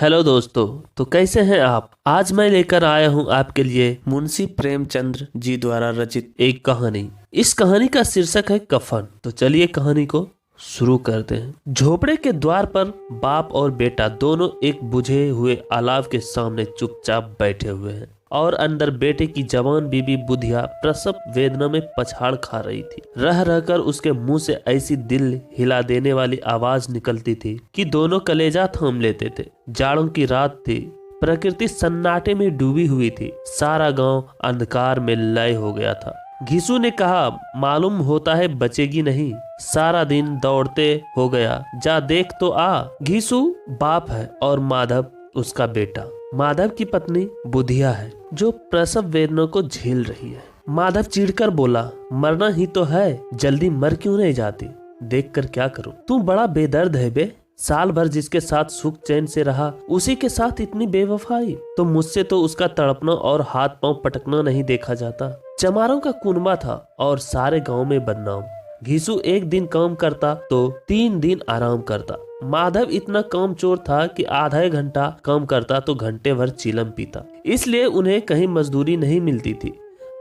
Hello दोस्तों। तो कैसे हैं आप। आज मैं लेकर आया हूं आपके लिए मुंशी प्रेमचंद्र जी द्वारा रचित एक कहानी। इस कहानी का शीर्षक है कफन। तो चलिए कहानी को शुरू करते हैं। झोपड़े के द्वार पर बाप और बेटा दोनों एक बुझे हुए अलाव के सामने चुपचाप बैठे हुए हैं और अंदर बेटे की जवान बीबी बुधिया प्रसव वेदना में पछाड़ खा रही थी। रह रहकर उसके मुंह से ऐसी दिल हिला देने वाली आवाज निकलती थी कि दोनों कलेजा थाम लेते थे। जाड़ों की रात थी, प्रकृति सन्नाटे में डूबी हुई थी, सारा गांव अंधकार में लय हो गया था। घीसू ने कहा, मालूम होता है बचेगी नहीं, सारा दिन दौड़ते हो गया, जा देख तो आ। घीसू बाप है और माधव उसका बेटा। माधव की पत्नी बुधिया है जो प्रसव वेदना को झेल रही है। माधव चिढ़कर बोला, मरना ही तो है, जल्दी मर क्यों नहीं जाती, देख कर क्या करूं। तू बड़ा बेदर्द है बे, साल भर जिसके साथ सुख चैन से रहा उसी के साथ इतनी बेवफाई। तो मुझसे तो उसका तड़पना और हाथ पांव पटकना नहीं देखा जाता। चमारों का कुनबा था और सारे गांव में बदनाम। घीसू एक दिन काम करता तो 3 दिन आराम करता। माधव इतना काम चोर था कि आधा घंटा काम करता तो घंटे भर चिलम पीता, इसलिए उन्हें कहीं मजदूरी नहीं मिलती थी।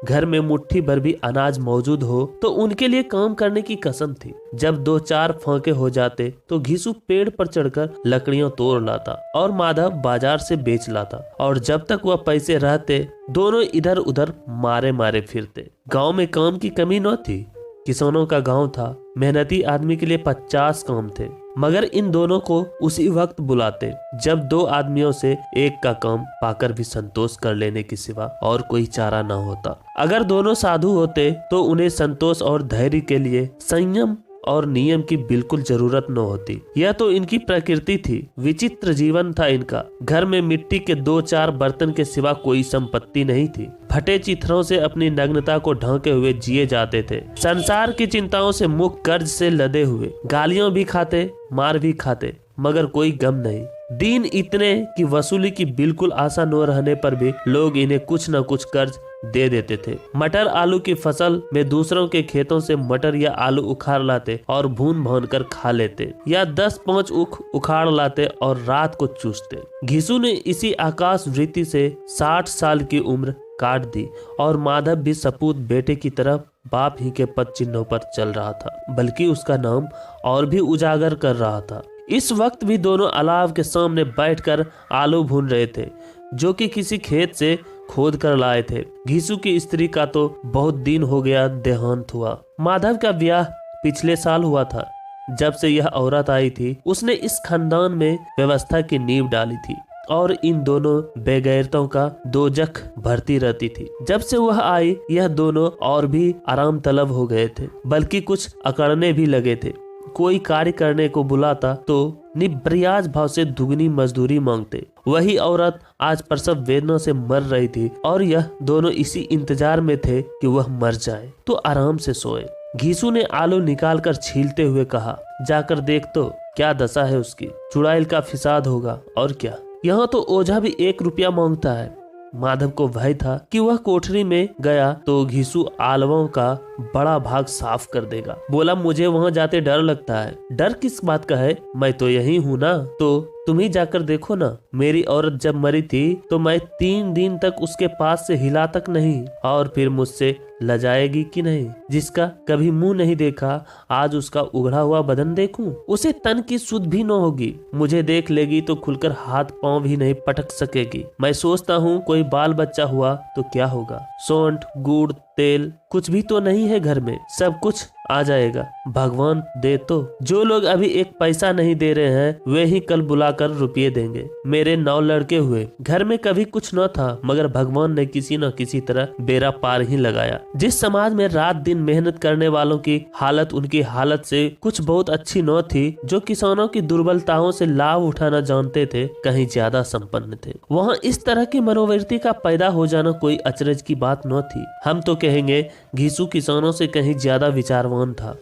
घर में मुट्ठी भर भी अनाज मौजूद हो तो उनके लिए काम करने की कसम थी। जब 2-4 फांके हो जाते तो घीसू पेड़ पर चढ़कर लकड़ियां तोड़ लाता और माधव बाजार से बेच लाता, और जब तक वह पैसे रहते दोनों इधर उधर मारे मारे फिरते। गांव में काम की कमी न थी, किसानों का गांव था, मेहनती आदमी के लिए 50 काम थे, मगर इन दोनों को उसी वक्त बुलाते जब 2 आदमियों से एक का काम पाकर भी संतोष कर लेने के सिवा और कोई चारा न होता। अगर दोनों साधु होते तो उन्हें संतोष और धैर्य के लिए संयम और नियम की बिल्कुल जरूरत न होती। यह तो इनकी प्रकृति थी, विचित्र जीवन था इनका। घर में मिट्टी के 2-4 बर्तन के सिवा कोई संपत्ति नहीं थी। फटे चिथरों से अपनी नग्नता को ढांके हुए जिए जाते थे, संसार की चिंताओं से मुक्त, कर्ज से लदे हुए, गालियां भी खाते, मार भी खाते, मगर कोई गम नहीं। दिन इतने कि वसूली की बिल्कुल आशा न रहने पर भी लोग इन्हें कुछ न कुछ कर्ज दे देते थे। मटर आलू की फसल में दूसरों के खेतों से मटर या आलू उखाड़ लाते और भून भून कर खा लेते, या 10-5 ऊख उखाड़ लाते और रात को चूसते। घीसू ने इसी आकाश वृत्ति से 60 साल की उम्र काट दी और माधव भी सपूत बेटे की तरफ बाप ही के पद चिन्हों पर चल रहा था, बल्कि उसका नाम और भी उजागर कर रहा था। इस वक्त भी दोनों अलाव के सामने बैठकर आलू भून रहे थे, जो कि किसी खेत से खोद कर लाए थे। घीसू की स्त्री का तो बहुत दिन हो गया देहांत हुआ। माधव का ब्याह पिछले साल हुआ था। जब से यह औरत आई थी उसने इस खानदान में व्यवस्था की नींव डाली थी और इन दोनों बेगैरतों का दोजख भरती रहती थी। जब से वह आई यह दोनों और भी आराम तलब हो गए थे, बल्कि कुछ अकड़ने भी लगे थे। कोई कार्य करने को बुलाता तो निब्रियाज भाव से दुगनी मजदूरी मांगते। वही औरत आज प्रसव वेदना से मर रही थी और यह दोनों इसी इंतजार में थे कि वह मर जाए तो आराम से सोए। घीसू ने आलू निकालकर छीलते हुए कहा, जाकर देख तो क्या दशा है उसकी, चुड़ैल का फिसाद होगा और क्या। यहाँ तो ओझा भी 1 रुपया मांगता है। माधव को भय था कि वह कोठरी में गया तो घीसू आलवों का बड़ा भाग साफ कर देगा। बोला, मुझे वहाँ जाते डर लगता है। डर किस बात का है, मैं तो यही हूँ ना, तो तुम ही जाकर देखो ना। मेरी औरत जब मरी थी तो मैं 3 दिन तक उसके पास से हिला तक नहीं, और फिर मुझसे लजाएगी कि नहीं, जिसका कभी मुंह नहीं देखा आज उसका उघड़ा हुआ बदन देखूं, उसे तन की सुध भी न होगी। मुझे देख लेगी तो खुलकर हाथ पांव भी नहीं पटक सकेगी। मैं सोचता हूँ कोई बाल बच्चा हुआ तो क्या होगा। सौंठ, गुड़, तेल कुछ भी तो नहीं है घर में, सब कुछ आ जाएगा, भगवान दे तो। जो लोग अभी 1 पैसा नहीं दे रहे हैं वे ही कल बुलाकर रुपये देंगे। मेरे 9 लड़के हुए, घर में कभी कुछ न था, मगर भगवान ने किसी न किसी तरह बेड़ा पार ही लगाया। जिस समाज में रात दिन मेहनत करने वालों की हालत उनकी हालत से कुछ बहुत अच्छी न थी, जो किसानों की दुर्बलताओं से लाभ उठाना जानते थे, कहीं ज्यादा संपन्न थे, वहाँ इस तरह की मनोवृत्ति का पैदा हो जाना कोई अचरज की बात न थी। हम तो कहेंगे घीसू किसानों से कहीं ज्यादा विचारवान था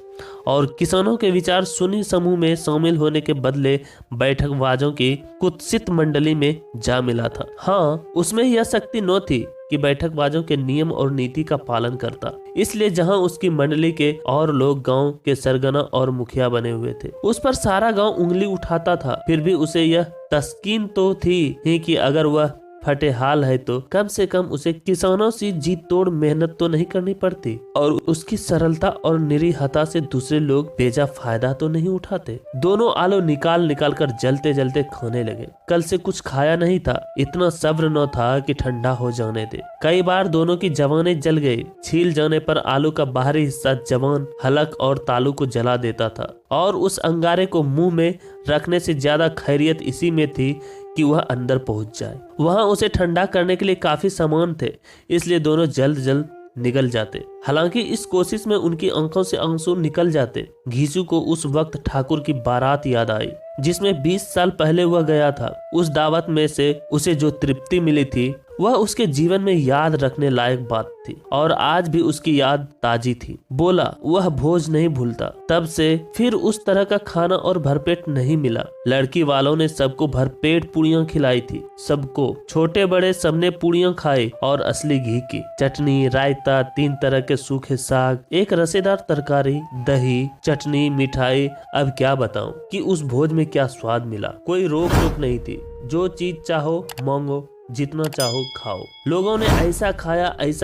और किसानों के विचार सुनी समूह में शामिल होने के बदले बैठकबाजों की कुत्सित मंडली में जा मिला था। हाँ, उसमें यह शक्ति न थी कि बैठकबाजों के नियम और नीति का पालन करता। इसलिए जहां उसकी मंडली के और लोग गांव के सरगना और मुखिया बने हुए थे, उस पर सारा गांव उंगली उठाता था। फिर भी उसे यह तस्कीन तो थी ही कि अगर वह फटे हाल है तो कम से कम उसे किसानों से जी तोड़ मेहनत तो नहीं करनी पड़ती, और उसकी सरलता और निरीहता से दूसरे लोग बेजा फायदा तो नहीं उठाते। दोनों आलू निकाल निकाल कर जलते जलते खाने लगे। कल से कुछ खाया नहीं था, इतना सब्र न था कि ठंडा हो जाने दे। कई बार दोनों की जवाने जल गई। छील जाने पर आलू का बाहरी हिस्सा जवान, हलक और तालू को जला देता था, और उस अंगारे को मुंह में रखने से ज्यादा खैरियत इसी में थी कि वह अंदर पहुंच जाए। वहां उसे ठंडा करने के लिए काफी सामान थे, इसलिए दोनों जल्द जल्द निकल जाते। हालांकि इस कोशिश में उनकी आंखों से आंसू निकल जाते। घीसू को उस वक्त ठाकुर की बारात याद आई, जिसमें 20 साल पहले वह गया था। उस दावत में से उसे जो तृप्ति मिली थी वह उसके जीवन में याद रखने लायक बात थी, और आज भी उसकी याद ताजी थी। बोला वह भोज नहीं भूलता। तब से फिर उस तरह का खाना और भरपेट नहीं मिला। लड़की वालों ने सबको भरपेट पूड़ियां खिलाई थी। सबको, छोटे बड़े सबने पूड़ियां खाई, और असली घी की चटनी, रायता, 3 तरह के सूखे साग, एक रसेदार तरकारी, दही, चटनी, मिठाई। अब क्या बताऊं कि उस भोज में क्या स्वाद मिला। कोई रोक टोक नहीं थी। जो चीज चाहो मांगो, जितना चाहो खाओ। लोगों ने ऐसा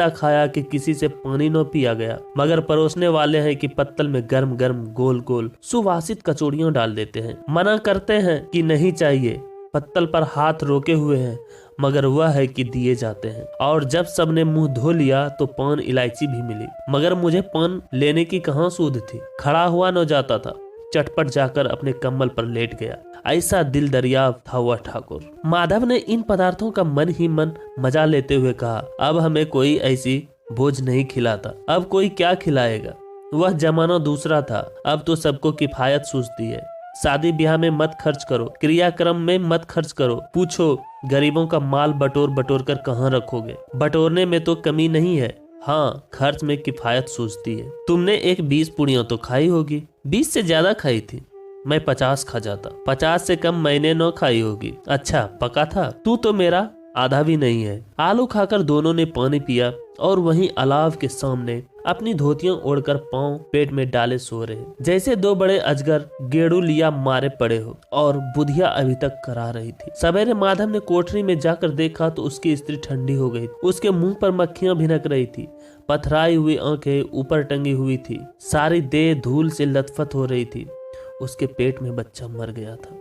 खाया कि किसी से पानी न पिया गया। मगर परोसने वाले हैं कि पत्तल में गर्म गर्म गोल गोल सुवासित कचौड़ियां डाल देते हैं। मना करते हैं कि नहीं चाहिए। पत्तल पर हाथ रोके हुए हैं, मगर वह है कि दिए जाते हैं। और जब सबने मुंह धो लिया तो पान इलायची भी मिली, मगर मुझे पान लेने की कहाँ सूझ थी। खड़ा हुआ न जाता था। चटपट जाकर अपने कम्बल पर लेट गया। ऐसा दिल दरिया था वह ठाकुर। माधव ने इन पदार्थों का मन ही मन मजा लेते हुए कहा, अब हमें कोई ऐसी भोज नहीं खिलाता, अब कोई क्या खिलाएगा। वह जमाना दूसरा था। अब तो सबको किफायत सूझती है। शादी ब्याह में मत खर्च करो, क्रियाक्रम में मत खर्च करो। पूछो गरीबों का माल बटोर बटोर कर कहाँ रखोगे। बटोरने में तो कमी नहीं है, हाँ खर्च में किफायत सूझती है। तुमने एक 20 पूड़ियां तो खाई होगी। 20 से ज्यादा खाई थी। मैं 50 खा जाता। 50 से कम मैंने 9 खाई होगी। अच्छा पका था। तू तो मेरा आधा भी नहीं है। आलू खाकर दोनों ने पानी पिया, और वहीं अलाव के सामने अपनी धोतियां ओढ़कर पांव पेट में डाले सो रहे, जैसे 2 बड़े अजगर गेड़ू लिया मारे पड़े हो। और बुधिया अभी तक करा रही थी। सवेरे माधव ने कोठरी में जाकर देखा तो उसकी स्त्री ठंडी हो गई। उसके मुंह पर मक्खियां भिनक रही थी। पथराई हुई आंखें ऊपर टंगी हुई थी। सारी देह धूल से लथपथ हो रही थी। उसके पेट में बच्चा मर गया था।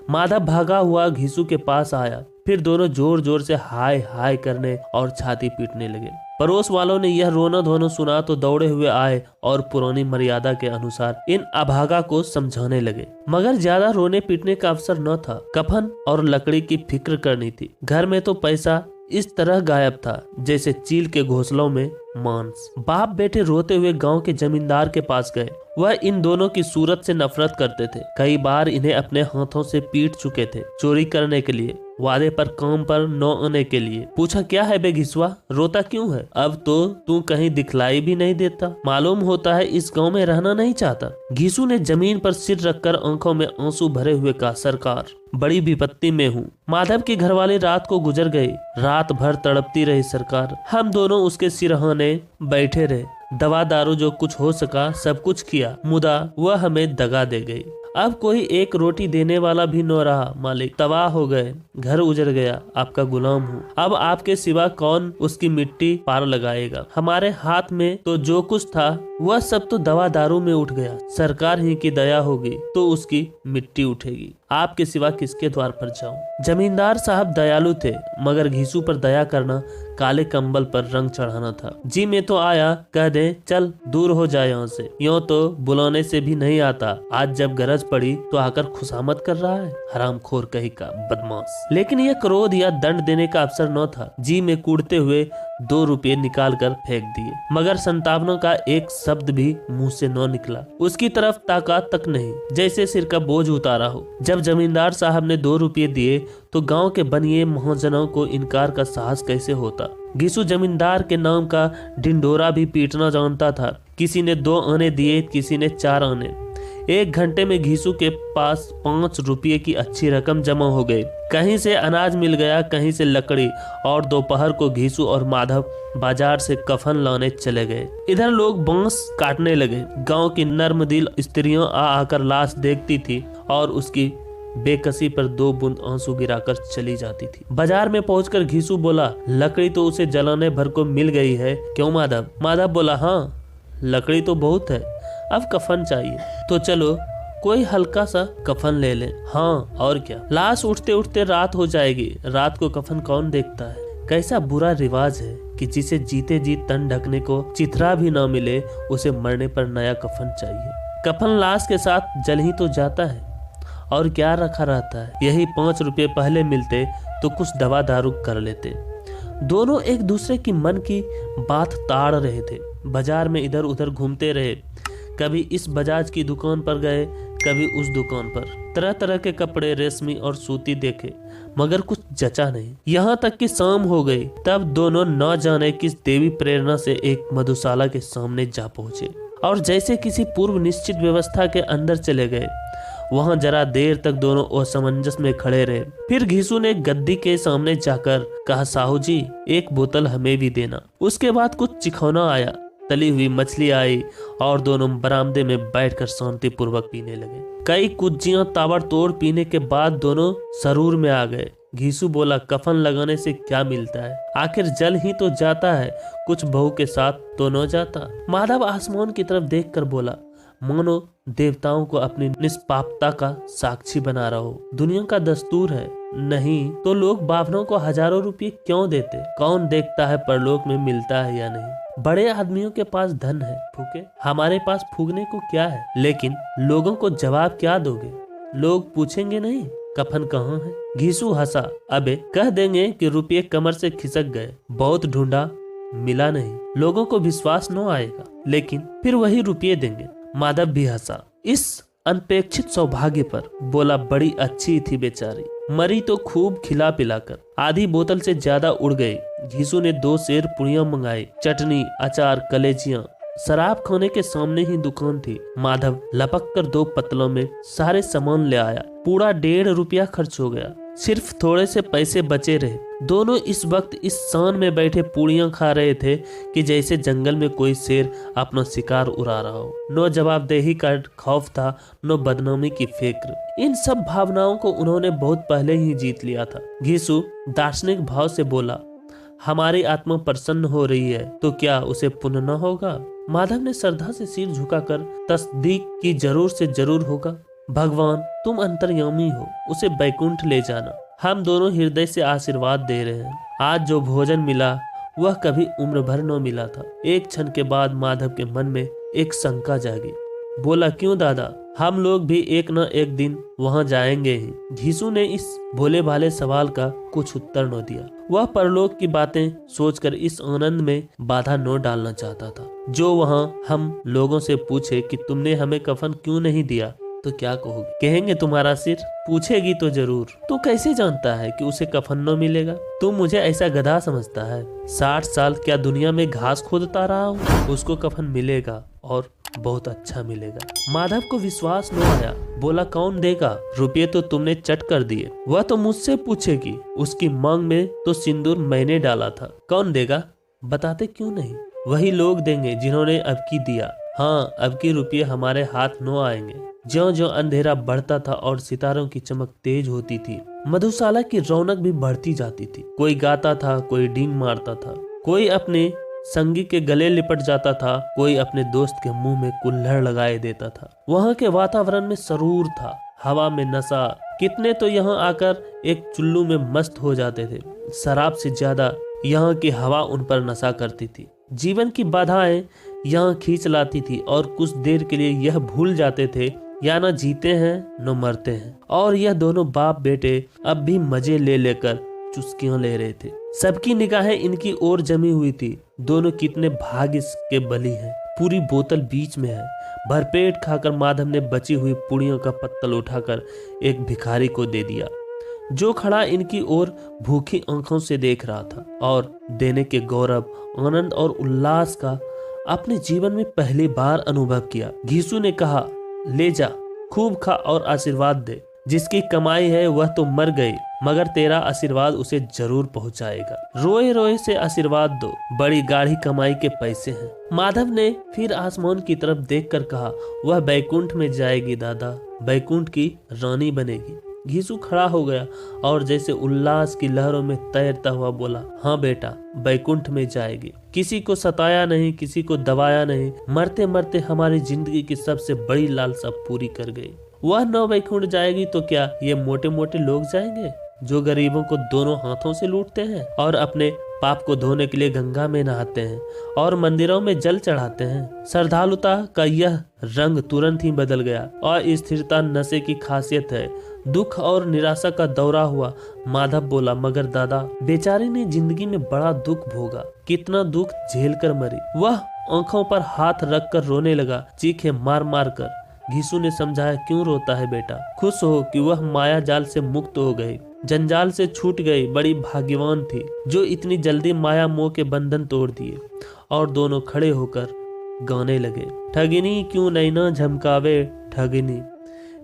माधव भागा हुआ घीसू के पास आया। फिर दोनों जोर जोर से हाय हाय करने और छाती पीटने लगे। पड़ोस वालों ने यह रोना धोना सुना तो दौड़े हुए आए और पुरानी मर्यादा के अनुसार इन अभागा को समझाने लगे। मगर ज्यादा रोने पीटने का अवसर न था। कफन और लकड़ी की फिक्र करनी थी। घर में तो पैसा इस तरह गायब था जैसे चील के घोंसलों में मांस। बाप बेटे रोते हुए गांव के जमींदार के पास गए। वह इन दोनों की सूरत से नफरत करते थे। कई बार इन्हें अपने हाथों से पीट चुके थे, चोरी करने के लिए, वादे पर काम पर न आने के लिए। पूछा क्या है बे घिसुआ, रोता क्यों है? अब तो तू कहीं दिखलाई भी नहीं देता। मालूम होता है इस गांव में रहना नहीं चाहता। घिसू ने जमीन पर सिर रखकर आंखों में आंसू भरे हुए कहा, सरकार बड़ी विपत्ति में हूँ। माधव की घरवाली रात को गुजर गई। रात भर तड़पती रही सरकार। हम दोनों उसके सिरहाने बैठे रहे। दवा दारू जो कुछ हो सका सब कुछ किया, मुदा वह हमें दगा दे गई। अब कोई एक रोटी देने वाला भी न रहा। मालिक तबाह हो गए, घर उजड़ गया, आपका गुलाम हूँ। अब आपके सिवा कौन उसकी मिट्टी पार लगाएगा? हमारे हाथ में तो जो कुछ था वह सब तो दवा दारू में उठ गया। सरकार ही की दया होगी तो उसकी मिट्टी उठेगी। आपके सिवा किसके द्वार पर जाऊं? जमींदार साहब दयालु थे, मगर घीसू पर दया करना काले कंबल पर रंग चढ़ाना था। जी में तो आया, कह दे चल दूर हो जाए यहाँ से। यूं तो बुलाने से भी नहीं आता। आज जब गरज पड़ी तो आकर खुशामद कर रहा है। हरामखोर कहीं का बदमाश। लेकिन यह क्रोध या दंड देने का अवसर न था। जी में कूदते हुए 2 रुपये निकाल कर फेंक दिए, मगर संतावनों का एक शब्द भी मुंह से न निकला। उसकी तरफ ताकत तक नहीं, जैसे सिर का बोझ उतारा हो। जब जमींदार साहब ने 2 रुपये दिए तो गांव के बनिए महाजनों को इनकार का साहस कैसे होता। घीसू जमींदार के नाम का ढिंडोरा भी पीटना जानता था। किसी ने 2 आने दिए, किसी ने 4 आने। 1 घंटे में घीसू के पास 5 रुपये की अच्छी रकम जमा हो गई। कहीं से अनाज मिल गया, कहीं से लकड़ी, और दोपहर को घीसू और माधव बाजार से कफन लाने चले गए। इधर लोग बांस काटने लगे। गांव की नर्मदिल स्त्रियां आ आकर लाश देखती थी और उसकी बेकसी पर 2 बूंद आंसू गिराकर चली जाती थी। बाजार में पहुंचकर घीसू बोला, लकड़ी तो उसे जलाने भर को मिल गई है, क्यों माधव? माधव बोला, हाँ लकड़ी तो बहुत है, अब कफन चाहिए, तो चलो कोई हल्का सा कफन ले ले। हाँ और क्या, लाश उठते उठते रात हो जाएगी, रात को कफन कौन देखता है? कैसा बुरा रिवाज है कि जिसे जीते जी तन ढकने को चिथरा भी न मिले, उसे मरने पर नया कफन चाहिए। कफन लाश के साथ जल ही तो जाता है, और क्या रखा रहता है? यही 5 रुपये पहले मिलते तो कुछ दवा दारू कर लेते। दोनों एक दूसरे की मन की बात ताड़ रहे थे। बाजार में इधर उधर घूमते रहे, कभी इस बजाज की दुकान पर गए, कभी उस दुकान पर। तरह तरह के कपड़े, रेशमी और सूती देखे, मगर कुछ जचा नहीं। यहाँ तक कि शाम हो गई, तब दोनों न जाने किस देवी प्रेरणा से एक मधुशाला के सामने जा पहुंचे और जैसे किसी पूर्व निश्चित व्यवस्था के अंदर चले गए। वहां जरा देर तक दोनों असमंजस में खड़े रहे। फिर घीसू ने गद्दी के सामने जाकर कहा, साहू जी एक बोतल हमें भी देना। उसके बाद कुछ चिखौना आया, तली हुई मछली आई, और दोनों बरामदे में बैठकर शांति पूर्वक पीने लगे। कई कुज्जियां ताबड़तोड़ पीने के बाद दोनों सरूर में आ गए। घीसू बोला, कफन लगाने से क्या मिलता है? आखिर जल ही तो जाता है, कुछ बहू के साथ तो न जाता। माधव आसमान की तरफ देखकर बोला, मानो देवताओं को अपनी निष्पापता का साक्षी बना रहा हो। दुनिया का दस्तूर है, नहीं तो लोग बावनों को हजारों रुपये क्यों देते? कौन देखता है परलोक में मिलता है या नहीं? बड़े आदमियों के पास धन है, फूके, हमारे पास फूकने को क्या है? लेकिन लोगों को जवाब क्या दोगे? लोग पूछेंगे नहीं कफन कहाँ है? घीसू हंसा, अबे कह देंगे कि रुपये कमर से खिसक गए, बहुत ढूंढा मिला नहीं, लोगों को विश्वास न आएगा, लेकिन फिर वही रुपये देंगे। माधव भी हंसा इस अनपेक्षित सौभाग्य पर, बोला, बड़ी अच्छी थी बेचारी, मरी तो खूब खिला पिलाकर, आधी बोतल से ज्यादा उड़ गई। घीसू ने 2 सेर पुड़ियां मंगाई, चटनी, अचार, कलेजियां। शराब खाने के सामने ही दुकान थी। माधव लपक कर 2 पतलों में सारे सामान ले आया। पूरा 1.5 रुपया खर्च हो गया, सिर्फ थोड़े से पैसे बचे रहे। दोनों इस वक्त इस शान में बैठे पूड़ियां खा रहे थे कि जैसे जंगल में कोई शेर अपना शिकार उड़ा रहा हो। न जवाबदेही का खौफ था, न बदनामी की फिक्र। इन सब भावनाओं को उन्होंने बहुत पहले ही जीत लिया था। घीसू दार्शनिक भाव से बोला, हमारी आत्मा प्रसन्न हो रही है तो क्या उसे पुण्य न होगा? माधव ने श्रद्धा से सिर झुकाकर तस्दीक की, जरूर से जरूर होगा। भगवान तुम अंतर्यामी हो, उसे बैकुंठ ले जाना। हम दोनों हृदय से आशीर्वाद दे रहे हैं। आज जो भोजन मिला वह कभी उम्र भर न मिला था। एक क्षण के बाद माधव के मन में एक शंका जागी। बोला, क्यों दादा, हम लोग भी एक न एक दिन वहां जाएंगे ही। घीसू ने इस भोले भाले सवाल का कुछ उत्तर न दिया। वह परलोक की बातें सोचकर इस आनंद में बाधा न डालना चाहता था। जो वहां हम लोगों से पूछे कि तुमने हमें कफन क्यों नहीं दिया, तो क्या कहोगे? कहेंगे तुम्हारा सिर। पूछेगी तो जरूर। तो कैसे जानता है कि उसे कफन न मिलेगा? तुम मुझे ऐसा गधा समझता है? 60 साल क्या दुनिया में घास खोदता रहा हूँ? उसको कफन मिलेगा और बहुत अच्छा मिलेगा। माधव को विश्वास न आया। बोला, कौन देगा? रुपये तो तुमने चट कर दिए। वह तो मुझसे पूछेगी। उसकी मांग में तो सिंदूर मैंने डाला था। कौन देगा? बताते क्यों नहीं? वही लोग देंगे जिन्होंने अब की दिया। हाँ, अब की रुपये हमारे हाथ न आएंगे। ज्यों-ज्यों अंधेरा बढ़ता था और सितारों की चमक तेज होती थी, मधुशाला की रौनक भी बढ़ती जाती थी। कोई गाता था, कोई डींग मारता था, कोई अपने संगी के गले लिपट जाता था, कोई अपने दोस्त के मुंह में कुल्हड़ लगाए देता था। वहाँ के वातावरण में सरूर था, हवा में नशा। कितने तो यहाँ आकर एक चुल्लू में मस्त हो जाते थे। शराब से ज्यादा यहाँ की हवा उन पर नशा करती थी। जीवन की बाधाएं यहाँ खींच लाती थी और कुछ देर के लिए यह भूल जाते थे या न जीते हैं न मरते हैं। और यह दोनों बाप बेटे अब भी मजे ले लेकर चुस्कियां ले रहे थे। सबकी निगाहें इनकी ओर जमी हुई थी। दोनों कितने भाग्य के बली हैं। पूरी बोतल बीच में है। भरपेट खाकर माधव ने बची हुई पुड़ियों का पत्तल उठाकर एक भिखारी को दे दिया, जो खड़ा इनकी ओर भूखी आंखों से देख रहा था और देने के गौरव, आनंद और उल्लास का अपने जीवन में पहली बार अनुभव किया। घीसू ने कहा, ले जा, खूब खा और आशीर्वाद दे। जिसकी कमाई है वह तो मर गई, मगर तेरा आशीर्वाद उसे जरूर पहुंचाएगा। रोए रोए से आशीर्वाद दो, बड़ी गाढ़ी कमाई के पैसे हैं। माधव ने फिर आसमान की तरफ देखकर कहा, वह बैकुंठ में जाएगी दादा, बैकुंठ की रानी बनेगी। घीसू खड़ा हो गया और जैसे उल्लास की लहरों में तैरता हुआ बोला, हाँ बेटा, बैकुंठ में जाएगी। किसी को सताया नहीं, किसी को दबाया नहीं, मरते मरते हमारी जिंदगी की सबसे बड़ी लालसा पूरी कर गई। वह नौ बैकुंठ जाएगी तो क्या ये मोटे मोटे लोग जाएंगे जो गरीबों को दोनों हाथों से लूटते हैं और अपने पाप को धोने के लिए गंगा में नहाते हैं और मंदिरों में जल चढ़ाते हैं। श्रद्धालुता का यह रंग तुरंत ही बदल गया और स्थिरता नशे की खासियत है। दुख और निराशा का दौरा हुआ। माधव बोला, मगर दादा, बेचारी ने जिंदगी में बड़ा दुख भोगा, कितना दुख झेल कर मरी। वह आंखों पर हाथ रखकर रोने लगा, चीखे मार मार कर। घीसू ने समझाया, क्यों रोता है बेटा, खुश हो कि वह माया जाल से मुक्त हो गई, जंजाल से छूट गई। बड़ी भाग्यवान थी जो इतनी जल्दी माया मोह के बंधन तोड़ दिए। और दोनों खड़े होकर गाने लगे, ठगिनी क्यों नैना झमकावे ठगिनी।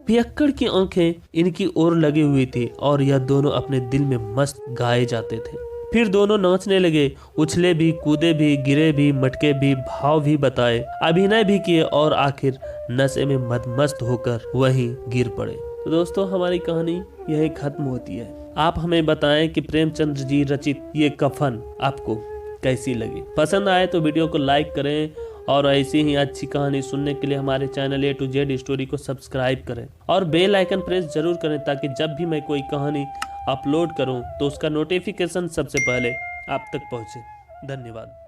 पियक्कड़ की आंखें इनकी ओर लगी हुई थी और यह दोनों अपने दिल में मस्त गाए जाते थे। फिर दोनों नाचने लगे, उछले भी, कूदे भी, गिरे भी, मटके भी, भाव भी बताए, अभिनय भी किए और आखिर नशे में मदमस्त होकर वहीं गिर पड़े। तो दोस्तों, हमारी कहानी यही खत्म होती है। आप हमें बताएं कि प्रेमचंद्र जी रचित ये कफन आपको कैसी लगी। पसंद आए तो वीडियो को लाइक करें और ऐसी ही अच्छी कहानी सुनने के लिए हमारे channel A to Z story को सब्सक्राइब करें और बेल आइकन प्रेस जरूर करें ताकि जब भी मैं कोई कहानी अपलोड करूं तो उसका नोटिफिकेशन सबसे पहले आप तक पहुंचे। धन्यवाद।